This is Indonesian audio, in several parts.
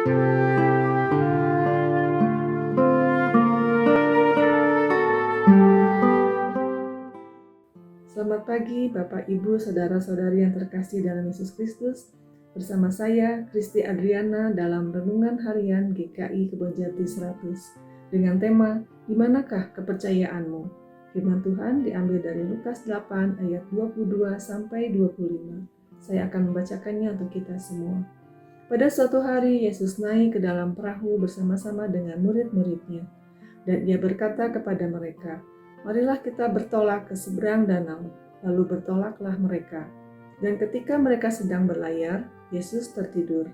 Selamat pagi Bapak Ibu Saudara-saudari yang terkasih dalam Yesus Kristus. Bersama saya Kristi Adriana dalam Renungan Harian GKI Kebonjati 100 dengan tema Di manakah kepercayaanmu? Firman Tuhan diambil dari Lukas 8 ayat 22 sampai 25. Saya akan membacakannya untuk kita semua. Pada suatu hari Yesus naik ke dalam perahu bersama-sama dengan murid-muridnya, dan ia berkata kepada mereka, "Marilah kita bertolak ke seberang danau." Lalu bertolaklah mereka. Dan ketika mereka sedang berlayar, Yesus tertidur.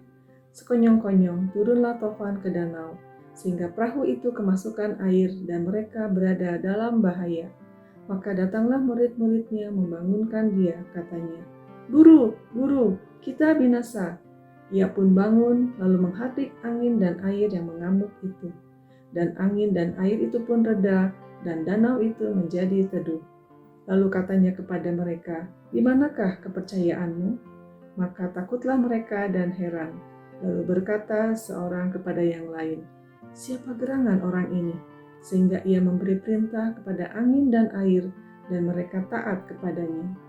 Sekonyong-konyong turunlah tofan ke danau, sehingga perahu itu kemasukan air dan mereka berada dalam bahaya. Maka datanglah murid-muridnya membangunkan dia, katanya, "Guru, guru, kita binasa." Ia pun bangun, lalu menghardik angin dan air yang mengamuk itu. Dan angin dan air itu pun reda, dan danau itu menjadi teduh. Lalu katanya kepada mereka, "Di manakah kepercayaanmu?" Maka takutlah mereka dan heran. Lalu berkata seorang kepada yang lain, "Siapa gerangan orang ini, sehingga ia memberi perintah kepada angin dan air, dan mereka taat kepadanya?"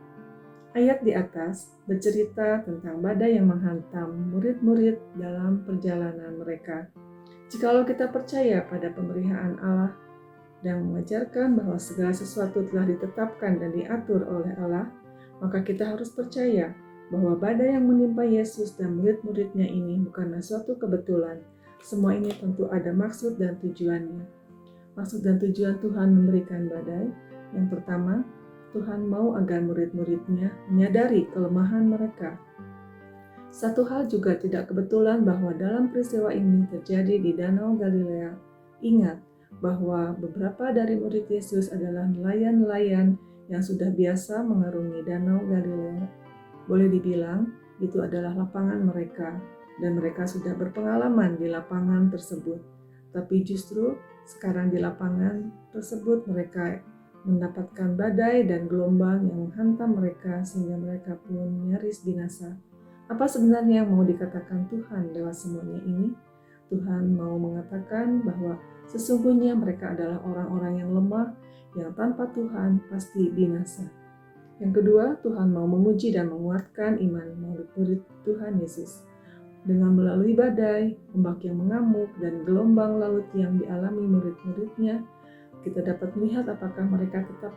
Ayat di atas bercerita tentang badai yang menghantam murid-murid dalam perjalanan mereka. Jikalau kita percaya pada pemeliharaan Allah dan mengajarkan bahwa segala sesuatu telah ditetapkan dan diatur oleh Allah, maka kita harus percaya bahwa badai yang menimpa Yesus dan murid-muridnya ini bukanlah suatu kebetulan. Semua ini tentu ada maksud dan tujuannya. Maksud dan tujuan Tuhan memberikan badai, yang pertama, Tuhan mau agar murid-muridnya menyadari kelemahan mereka. Satu hal juga tidak kebetulan bahwa dalam peristiwa ini terjadi di Danau Galilea. Ingat bahwa beberapa dari murid Yesus adalah nelayan-nelayan yang sudah biasa mengarungi Danau Galilea. Boleh dibilang itu adalah lapangan mereka, dan mereka sudah berpengalaman di lapangan tersebut. Tapi justru sekarang di lapangan tersebut mereka mendapatkan badai dan gelombang yang menghantam mereka sehingga mereka pun nyaris binasa. Apa sebenarnya yang mau dikatakan Tuhan lewat semuanya ini? Tuhan mau mengatakan bahwa sesungguhnya mereka adalah orang-orang yang lemah, yang tanpa Tuhan pasti binasa. Yang kedua, Tuhan mau menguji dan menguatkan iman murid-murid Tuhan Yesus. Dengan melalui badai, ombak yang mengamuk, dan gelombang laut yang dialami murid-muridnya, kita dapat melihat apakah mereka tetap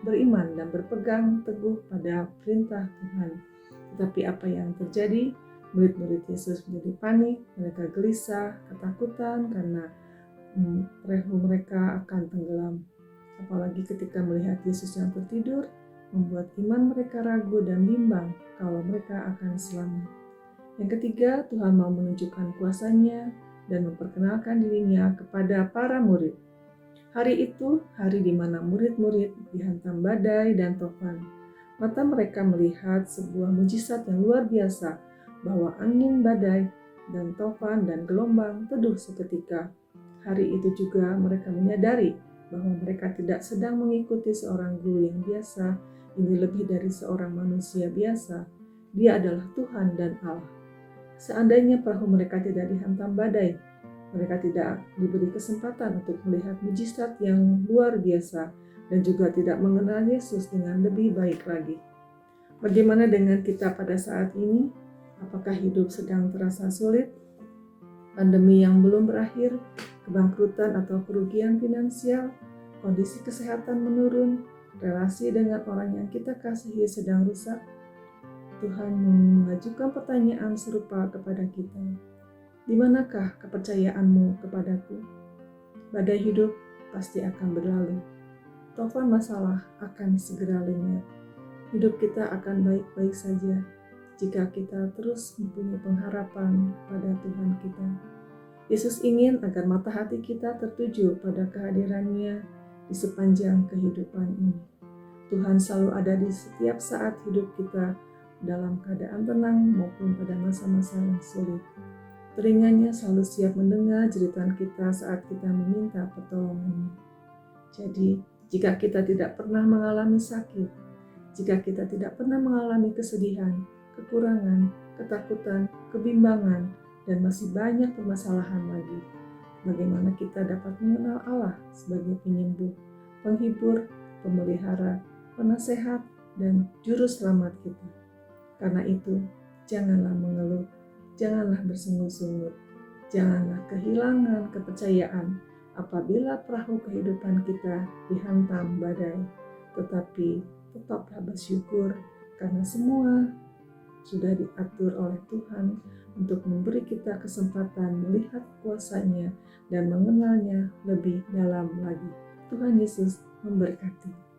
beriman dan berpegang teguh pada perintah Tuhan. Tetapi apa yang terjadi? Murid-murid Yesus menjadi panik, mereka gelisah, ketakutan karena perahu mereka akan tenggelam. Apalagi ketika melihat Yesus yang tertidur, membuat iman mereka ragu dan bimbang kalau mereka akan selamat. Yang ketiga, Tuhan mau menunjukkan kuasa-Nya dan memperkenalkan dirinya kepada para murid. Hari itu, hari di mana murid-murid dihantam badai dan tofan. Mata mereka melihat sebuah mujizat yang luar biasa, bahwa angin badai dan tofan dan gelombang teduh seketika. Hari itu juga mereka menyadari bahwa mereka tidak sedang mengikuti seorang guru yang biasa, ini lebih dari seorang manusia biasa. Dia adalah Tuhan dan Allah. Seandainya perahu mereka tidak dihantam badai, mereka tidak diberi kesempatan untuk melihat mujizat yang luar biasa dan juga tidak mengenal Yesus dengan lebih baik lagi. Bagaimana dengan kita pada saat ini? Apakah hidup sedang terasa sulit? Pandemi yang belum berakhir, kebangkrutan atau kerugian finansial, kondisi kesehatan menurun, relasi dengan orang yang kita kasihi sedang rusak? Tuhan mengajukan pertanyaan serupa kepada kita. Di manakah kepercayaanmu kepadaku? Badai hidup pasti akan berlalu. Tofan masalah akan segera lenyap. Hidup kita akan baik-baik saja jika kita terus mempunyai pengharapan pada Tuhan kita. Yesus ingin agar mata hati kita tertuju pada kehadiran-Nya di sepanjang kehidupan ini. Tuhan selalu ada di setiap saat hidup kita, dalam keadaan tenang maupun pada masa-masa yang sulit. Telinganya selalu siap mendengar jeritan kita saat kita meminta pertolongan-Nya. Jadi, jika kita tidak pernah mengalami sakit, jika kita tidak pernah mengalami kesedihan, kekurangan, ketakutan, kebimbangan, dan masih banyak permasalahan lagi. Bagaimana kita dapat mengenal Allah sebagai penyembuh, penghibur, pemelihara, penasehat, dan juru selamat kita. Karena itu, janganlah mengeluh, janganlah bersungut-sungut, janganlah kehilangan kepercayaan apabila perahu kehidupan kita dihantam badai. Tetapi tetaplah bersyukur karena semua sudah diatur oleh Tuhan untuk memberi kita kesempatan melihat kuasa-Nya dan mengenalnya lebih dalam lagi. Tuhan Yesus memberkati.